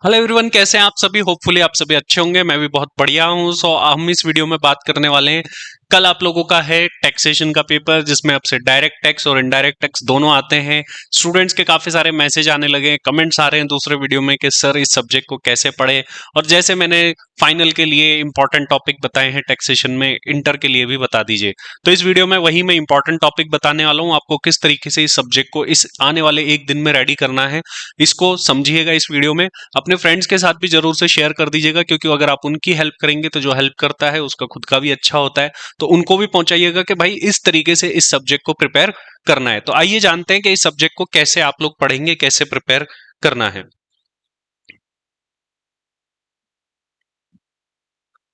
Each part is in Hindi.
हेलो एवरीवन, कैसे हैं आप सभी। होपफुली आप सभी अच्छे होंगे। मैं भी बहुत बढ़िया हूं। हम इस वीडियो में बात करने वाले हैं। कल आप लोगों का है टैक्सेशन का पेपर, जिसमें आपसे डायरेक्ट टैक्स और इनडायरेक्ट टैक्स दोनों आते हैं। स्टूडेंट्स के काफी सारे मैसेज आने लगे हैं, कमेंट्स आ रहे हैं दूसरे वीडियो में कि सर इस सब्जेक्ट को कैसे पढ़े। और जैसे मैंने फाइनल के लिए इंपॉर्टेंट टॉपिक बताए हैं टैक्सेशन में, इंटर के लिए भी बता दीजिए। तो इस वीडियो में वही मैं इंपॉर्टेंट टॉपिक बताने वाला हूं, आपको किस तरीके से इस सब्जेक्ट को इस आने वाले एक दिन में रेडी करना है। इसको समझिएगा इस वीडियो में। अपने फ्रेंड्स के साथ भी जरूर से शेयर कर दीजिएगा, क्योंकि अगर आप उनकी हेल्प करेंगे तो जो हेल्प करता है उसका खुद का भी अच्छा होता है। तो उनको भी पहुंचाइएगा कि भाई इस तरीके से इस सब्जेक्ट को प्रिपेयर करना है। तो आइए जानते हैं कि इस सब्जेक्ट को कैसे आप लोग पढ़ेंगे, कैसे प्रिपेयर करना है।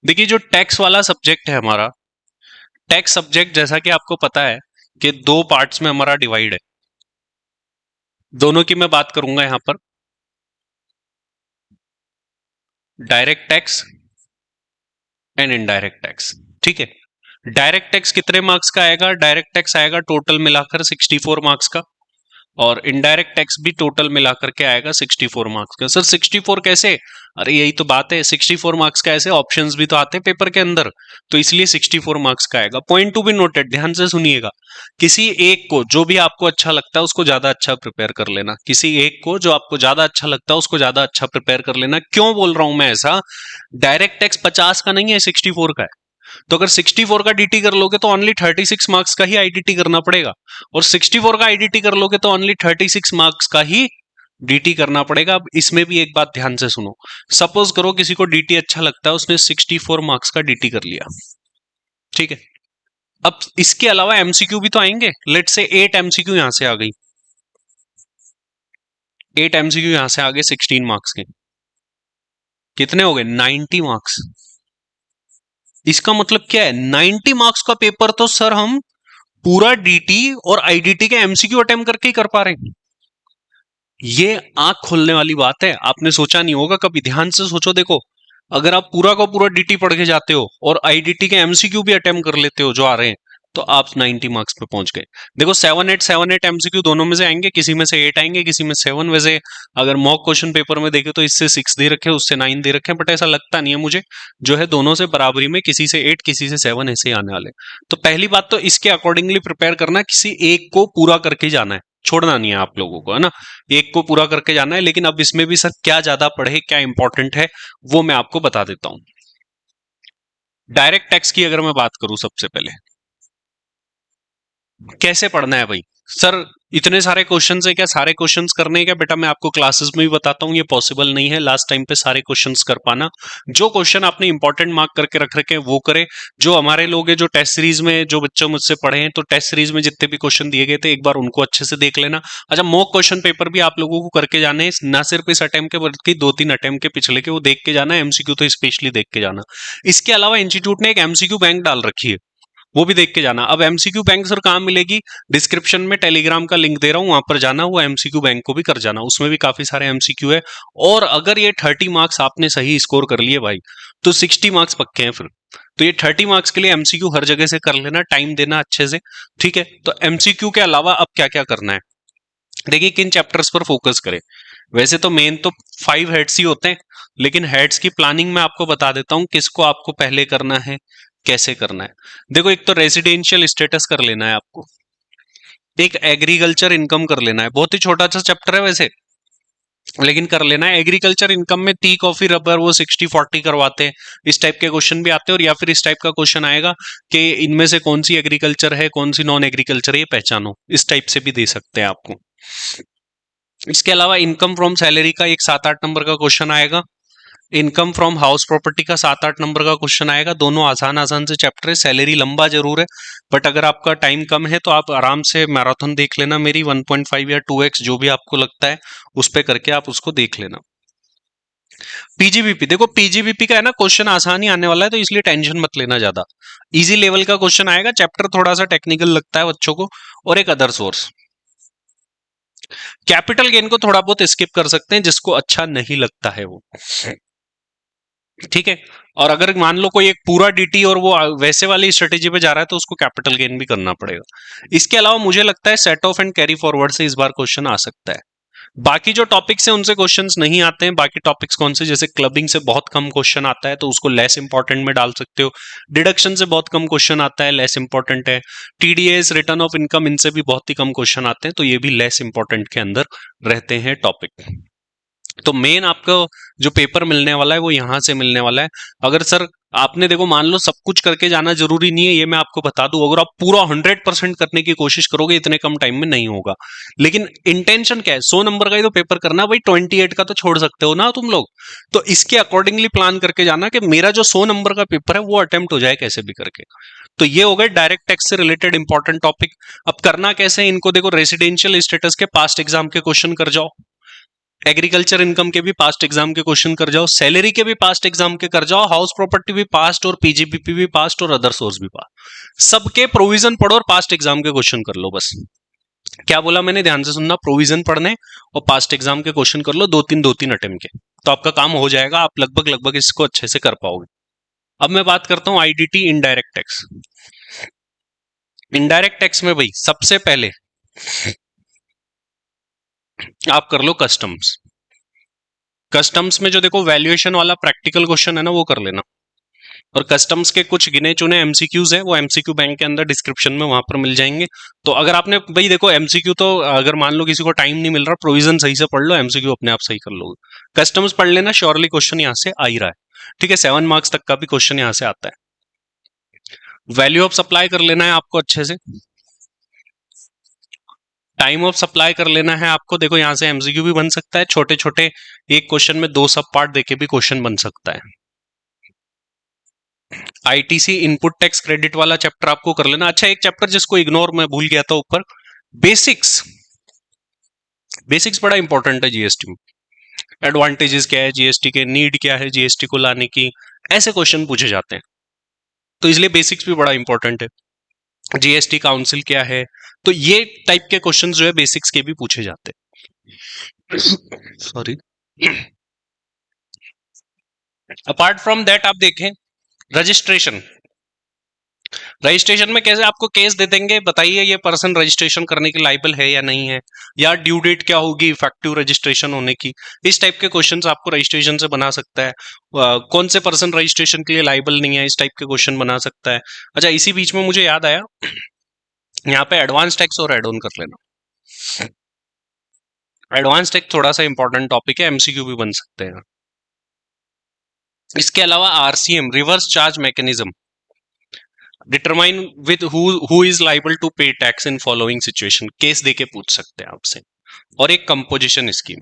देखिए, जो टैक्स वाला सब्जेक्ट है हमारा, टैक्स सब्जेक्ट जैसा कि आपको पता है कि दो पार्ट्स में हमारा डिवाइड है। दोनों की मैं बात करूंगा यहां पर। Direct tax and indirect tax. ठीक है। डायरेक्ट टैक्स कितने मार्क्स का आएगा? डायरेक्ट टैक्स आएगा टोटल मिलाकर 64 मार्क्स का। और इनडायरेक्ट टैक्स भी टोटल मिलाकर के आएगा 64 मार्क्स का। सर 64 कैसे? अरे यही तो बात है, 64 मार्क्स का ऐसे ऑप्शंस भी तो आते हैं पेपर के अंदर, तो इसलिए 64 मार्क्स का आएगा। पॉइंट टू बी नोटेड, ध्यान से सुनिएगा। किसी एक को जो भी आपको अच्छा लगता है उसको ज्यादा अच्छा प्रिपेयर कर लेना। किसी एक को जो आपको ज्यादा अच्छा लगता है उसको ज्यादा अच्छा प्रिपेयर कर लेना। क्यों बोल रहा हूं मैं ऐसा? डायरेक्ट टैक्स 50 का नहीं है, 64 का है। तो अगर 64 का डीटी कर लोगे तो ओनली 36 मार्क्स का ही आईडीटी करना पड़ेगा। और 64 का आईडीटी कर लोगे तो ओनली 36 मार्क्स का ही डीटी करना पड़ेगा। अब इसमें भी एक बात ध्यान से सुनो। सपोज करो किसी को डीटी अच्छा लगता है, उसने 64 मार्क्स का डीटी कर लिया। ठीक है। अब इसके अलावा एमसीक्यू भी तो आएंगे। लेट से 8 एमसीक्यू यहां से आ गई। 8 एमसीक्यू यहां से आ गए 16 मार्क्स के। कितने हो गए? 90 मार्क्स। इसका मतलब क्या है? 90 मार्क्स का पेपर तो सर हम पूरा डीटी और आईडीटी के एमसीक्यू अटेम्प्ट करके ही कर पा रहे हैं। ये आंख खोलने वाली बात है। आपने सोचा नहीं होगा कभी। ध्यान से सोचो। देखो, अगर आप पूरा का पूरा डीटी पढ़ के जाते हो और आईडीटी के एमसीक्यू भी अटेम्प्ट कर लेते हो जो आ रहे हैं, तो आप 90 मार्क्स पे पहुंच गए। देखो, 7 8 एमसीक्यू दोनों में से आएंगे, किसी में से 8 आएंगे, किसी में 7। वैसे अगर मॉक क्वेश्चन पेपर में देखे तो इससे 6 दे रखे, उससे 9 दे रखे, बट ऐसा लगता नहीं है मुझे। जो है दोनों से बराबरी में, किसी से 8 किसी से 7 ऐसे ही आने वाले। तो पहली बात तो इसके अकॉर्डिंगली प्रिपेयर करना, किसी एक को पूरा करके जाना है, छोड़ना नहीं है आप लोगों को, है ना। एक को पूरा करके जाना है। लेकिन अब इसमें भी सर क्या ज्यादा पढ़े, क्या इंपॉर्टेंट है, वो मैं आपको बता देता हूं। डायरेक्ट टैक्स की अगर मैं बात करूं, सबसे पहले कैसे पढ़ना है भाई। सर इतने सारे क्वेश्चंस है, क्या सारे क्वेश्चंस करने हैं क्या? बेटा मैं आपको क्लासेस में भी बताता हूं, ये पॉसिबल नहीं है लास्ट टाइम पे सारे क्वेश्चंस कर पाना। जो क्वेश्चन आपने इंपॉर्टेंट मार्क करके रख रखे हैं वो करे। जो हमारे लोग हैं जो टेस्ट सीरीज में, जो बच्चे मुझसे पढ़े हैं, तो टेस्ट सीरीज में जितने भी क्वेश्चन दिए गए थे एक बार उनको अच्छे से देख लेना। अच्छा, मॉक क्वेश्चन पेपर भी आप लोगों को करके जाने हैं, ना सिर्फ इस अटेम्प्ट के बल्कि 2 3 अटेम्प्ट के पिछले के वो देख के जाना है। एमसीक्यू तो स्पेशली देख के जाना। इसके अलावा इंस्टीट्यूट ने एक एमसीक्यू बैंक डाल रखी है, वो भी देख के जाना। अब एमसीक्यू बैंक सर कहां मिलेगी? डिस्क्रिप्शन में टेलीग्राम का लिंक दे रहा हूं, वहां पर जाना, वो एमसीक्यू बैंक को भी कर जाना। उसमें भी काफी सारे एमसीक्यू है। और अगर ये 30 मार्क्स आपने सही स्कोर कर लिए भाई, तो 60 मार्क्स पक्के हैं फिर। तो ये 30 मार्क्स के लिए एमसीक्यू हर जगह से कर लेना, टाइम देना अच्छे से। ठीक है। तो एमसीक्यू के अलावा अब क्या क्या करना है, देखिए किन चैप्टर्स पर फोकस करें। वैसे तो मेन तो 5 हेड्स ही होते हैं, लेकिन हेड्स की प्लानिंग मैं आपको बता देता हूं, किसको आपको पहले करना है, कैसे करना है। देखो, एक तो रेजिडेंशियल स्टेटस कर लेना है आपको। एक एग्रीकल्चर इनकम कर लेना है। बहुत ही छोटा सा चैप्टर है वैसे, लेकिन कर लेना है। एग्रीकल्चर इनकम में टी कॉफी रबर वो 60 40 करवाते हैं। इस टाइप के क्वेश्चन भी आते हैं। और या फिर इस टाइप का क्वेश्चन आएगा कि इनमें से कौन सी एग्रीकल्चर है, कौन सी नॉन एग्रीकल्चर है, ये पहचानो। इस टाइप से भी दे सकते हैं आपको। इसके अलावा इनकम फ्रॉम सैलरी का एक 7 8 नंबर का क्वेश्चन आएगा। इनकम फ्रॉम हाउस प्रॉपर्टी का 7 8 नंबर का क्वेश्चन आएगा। दोनों आसान आसान से चैप्टर है। सैलरी लंबा जरूर है, बट अगर आपका टाइम कम है तो आप आराम से मैराथन देख लेना मेरी। 1.5 या 2x जो भी आपको लगता है उस पे करके आप उसको देख लेना। पीजीबीपी, देखो पीजीबीपी का है ना, क्वेश्चन आसान ही आने वाला है, तो इसलिए टेंशन मत लेना ज्यादा। इजी लेवल का क्वेश्चन आएगा। चैप्टर थोड़ा सा टेक्निकल लगता है बच्चों को। और एक अदर सोर्स, कैपिटल गेन को थोड़ा बहुत स्किप कर सकते हैं जिसको अच्छा नहीं लगता है वो। ठीक है। और अगर मान लो कोई एक पूरा डीटी और वो वैसे वाली स्ट्रेटेजी पे जा रहा है तो उसको कैपिटल गेन भी करना पड़ेगा। इसके अलावा मुझे लगता है set of and carry forward से इस बार क्वेश्चन आ सकता है। बाकी जो टॉपिक्स हैं उनसे क्वेश्चंस नहीं आते हैं। बाकी टॉपिक्स कौन से, जैसे क्लबिंग से बहुत कम क्वेश्चन आता है तो उसको लेस इंपॉर्टेंट में डाल सकते हो। डिडक्शन से बहुत कम क्वेश्चन आता है, लेस इंपॉर्टेंट है। टीडीएस, रिटर्न ऑफ इनकम, इनसे भी बहुत ही कम क्वेश्चन आते हैं, तो ये भी लेस इंपॉर्टेंट के अंदर रहते हैं टॉपिक। तो मेन आपको जो पेपर मिलने वाला है वो यहां से मिलने वाला है। अगर सर आपने देखो मान लो सब कुछ करके जाना जरूरी नहीं है, ये मैं आपको बता दूं। अगर आप पूरा 100% करने की कोशिश करोगे इतने कम टाइम में नहीं होगा। लेकिन इंटेंशन क्या है, 100 नंबर का ही तो पेपर करना भाई, 28 का तो छोड़ सकते हो ना तुम लोग। तो इसके अकॉर्डिंगली प्लान करके जाना कि मेरा जो 100 नंबर का पेपर है वो अटेम्प्ट हो जाए कैसे भी करके। तो ये हो गए डायरेक्ट टैक्स से रिलेटेड इंपॉर्टेंट टॉपिक। अब करना कैसे है इनको, देखो रेसिडेंशियल स्टेटस के पास्ट एग्जाम के क्वेश्चन कर जाओ, एग्रीकल्चर इनकम के भी पास्ट एग्जाम के क्वेश्चन कर जाओ, सैलरी के भी पास्ट एग्जाम के कर जाओ, हाउस प्रॉपर्टी भी पास्ट और पीजीबीपी भी पास्ट और अदर सोर्स भी पास्ट। सबके प्रोविजन पढ़ो और पास्ट एग्जाम के क्वेश्चन कर लो बस। क्या बोला मैंने, ध्यान से सुनना, प्रोविजन पढ़ने और पास्ट एग्जाम के क्वेश्चन कर लो, दो तीन अटेम्प्ट के, तो आपका काम हो जाएगा। आप लगभग लगभग इसको अच्छे से कर पाओगे। अब मैं बात करता हूं IDT, indirect tax. Indirect tax में भाई सबसे पहले आप कर लो कस्टम्स। कस्टम्स में जो देखो वैल्यूएशन वाला प्रैक्टिकल क्वेश्चन है ना, वो कर लेना। और कस्टम्स के कुछ गिने चुने एमसीक्यूज है, वो एमसीक्यू बैंक के अंदर डिस्क्रिप्शन में वहां पर मिल जाएंगे। तो अगर आपने भाई देखो एमसीक्यू, तो अगर मान लो किसी को टाइम नहीं मिल रहा, प्रोविजन सही से पढ़ लो, एमसीक्यू अपने आप सही कर लोगे। कस्टम्स पढ़ लेना, श्योरली क्वेश्चन यहाँ से आ ही रहा है। ठीक है, 7 मार्क्स तक का भी क्वेश्चन यहाँ से आता है। वैल्यू ऑफ सप्लाई कर लेना है आपको अच्छे से। टाइम ऑफ सप्लाई कर लेना है आपको। देखो यहां से एमसीक्यू भी बन सकता है, छोटे छोटे एक क्वेश्चन में 2 सब पार्ट देके भी क्वेश्चन बन सकता है। आईटीसी इनपुट टैक्स क्रेडिट वाला चैप्टर आपको कर लेना। अच्छा, एक चैप्टर जिसको इग्नोर मैं भूल गया था ऊपर, बेसिक्स। बेसिक्स बड़ा इंपॉर्टेंट है जीएसटी में। एडवांटेजेस क्या है जीएसटी के, नीड क्या है जीएसटी को लाने की, ऐसे क्वेश्चन पूछे जाते हैं। तो इसलिए बेसिक्स भी बड़ा इंपॉर्टेंट है। जीएसटी काउंसिल क्या है, तो ये टाइप के क्वेश्चन जो है बेसिक्स के भी पूछे जाते हैं। सॉरी। अपार्ट फ्रॉम दैट आप देखें रजिस्ट्रेशन। रजिस्ट्रेशन में कैसे आपको केस दे देंगे, बताइए ये पर्सन रजिस्ट्रेशन करने के लायबल है या नहीं है, या ड्यू डेट क्या होगी इफेक्टिव रजिस्ट्रेशन होने की। इस टाइप के क्वेश्चंस आपको रजिस्ट्रेशन से बना सकता है। कौन से पर्सन रजिस्ट्रेशन के लिए लायबल नहीं है, इस टाइप के क्वेश्चन बना सकता है। अच्छा, इसी बीच में मुझे याद आया, यहाँ पे एडवांस टैक्स और एड ऑन कर लेना। एडवांस टैक्स थोड़ा सा इंपॉर्टेंट टॉपिक है, एमसीक्यू भी बन सकते हैं। इसके अलावा RCM, reverse charge mechanism, determine with who is liable to pay tax in following situation, case देके पूछ सकते हैं आपसे। और एक कंपोजिशन स्कीम।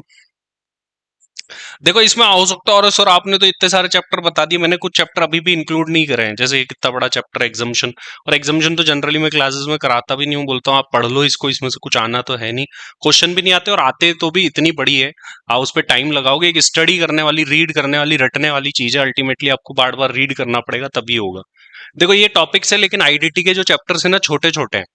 देखो इसमें हो सकता है, और सर आपने तो इतने सारे चैप्टर बता दिए, मैंने कुछ चैप्टर अभी भी इंक्लूड नहीं करे हैं, जैसे कितना बड़ा चैप्टर एग्जाम्शन। और एग्जाम्शन तो जनरली मैं क्लासेस में कराता भी नहीं हूँ, बोलता हूँ आप पढ़ लो इसको, इसमें से कुछ आना तो है नहीं, क्वेश्चन भी नहीं आते, और आते तो भी इतनी बड़ी है, आप उस पर टाइम लगाओगे। एक स्टडी करने वाली, रीड करने वाली, रटने वाली चीज है, अल्टीमेटली आपको बार बार रीड करना पड़ेगा तभी होगा। देखो ये टॉपिक्स है, लेकिन आईडीटी के जो चैप्टर्स है ना छोटे छोटे हैं।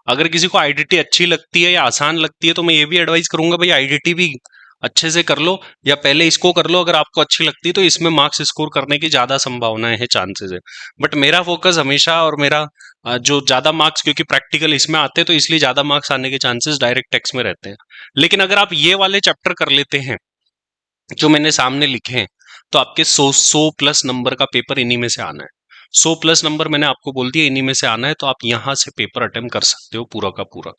अगर किसी को आईडीटी अच्छी लगती है या आसान लगती है तो मैं ये भी एडवाइस करूंगा भाई आईडीटी भी अच्छे से कर लो, या पहले इसको कर लो। अगर आपको अच्छी लगती है तो इसमें मार्क्स स्कोर करने की ज्यादा संभावनाएं है, चांसेस है। बट मेरा फोकस हमेशा, और मेरा जो ज्यादा मार्क्स, क्योंकि प्रैक्टिकल इसमें आते हैं तो इसलिए ज्यादा मार्क्स आने के चांसेस डायरेक्ट टैक्स में रहते हैं। लेकिन अगर आप ये वाले चैप्टर कर लेते हैं जो मैंने सामने लिखे हैं, तो आपके 100 प्लस नंबर का पेपर इन्हीं में से आना है। 100 प्लस नंबर मैंने आपको बोल दिया इन्हीं में से आना है, तो आप यहां से पेपर अटेम्प्ट कर सकते हो पूरा का पूरा।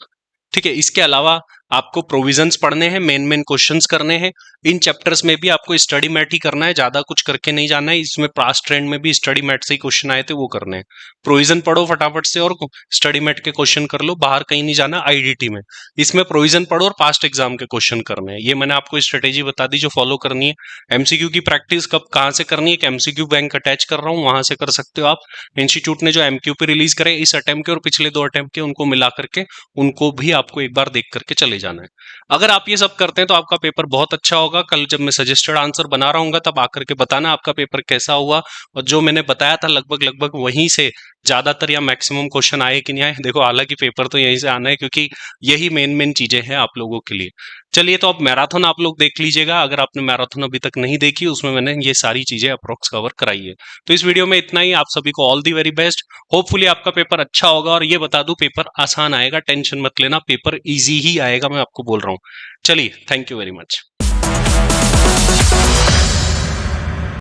ठीक है, इसके अलावा आपको प्रोविजंस पढ़ने हैं, मेन मेन क्वेश्चंस करने हैं। इन चैप्टर्स में भी आपको स्टडी मैट ही करना है, ज्यादा कुछ करके नहीं जाना है। इसमें पास्ट ट्रेंड में भी स्टडी मैट से ही क्वेश्चन आए थे, वो करने हैं। प्रोविजन पढ़ो फटाफट से और स्टडी मैट के क्वेश्चन कर लो, बाहर कहीं नहीं जाना। आईडीटी में इसमें प्रोविजन पढ़ो और पास्ट एग्जाम के क्वेश्चन करने हैं। ये मैंने आपको स्ट्रेटेजी बता दी जो फॉलो करनी है। एमसीक्यू की प्रैक्टिस कब कहाँ से करनी है, एक एमसीक्यू बैंक अटैच कर रहा हूँ, वहां से कर सकते हो आप। इंस्टीट्यूट ने जो एमक्यू पे रिलीज करे इस अटेम्प्ट के और पिछले 2 अटेम्प्ट के, उनको मिला करके उनको भी आपको एक बार देख करके चले जाना है। अगर आप ये सब करते हैं तो आपका पेपर बहुत अच्छा होगा। कल जब मैं सजेस्टेड आंसर बना रहा हूँ तब आकर के बताना आपका पेपर कैसा हुआ, और जो मैंने बताया था लगभग लगभग वहीं से ज्यादातर या मैक्सिमम क्वेश्चन आए कि नहीं आए, देखो हालांकि पेपर तो यहीं से आना है क्योंकि यही मेन मेन चीजें हैं आप लोगों के लिए। चलिए, तो अब मैराथन आप लोग देख लीजिएगा, अगर आपने मैराथन अभी तक नहीं देखी, उसमें मैंने ये सारी चीजें अप्रोक्स कवर कराई है। तो इस वीडियो में इतना ही, आप सभी को all the very best. Hopefully आपका पेपर अच्छा होगा, और ये बता दूं पेपर आसान आएगा, टेंशन मत लेना, पेपर इजी ही आएगा, मैं आपको बोल रहा हूँ। चलिए, थैंक यू वेरी मच।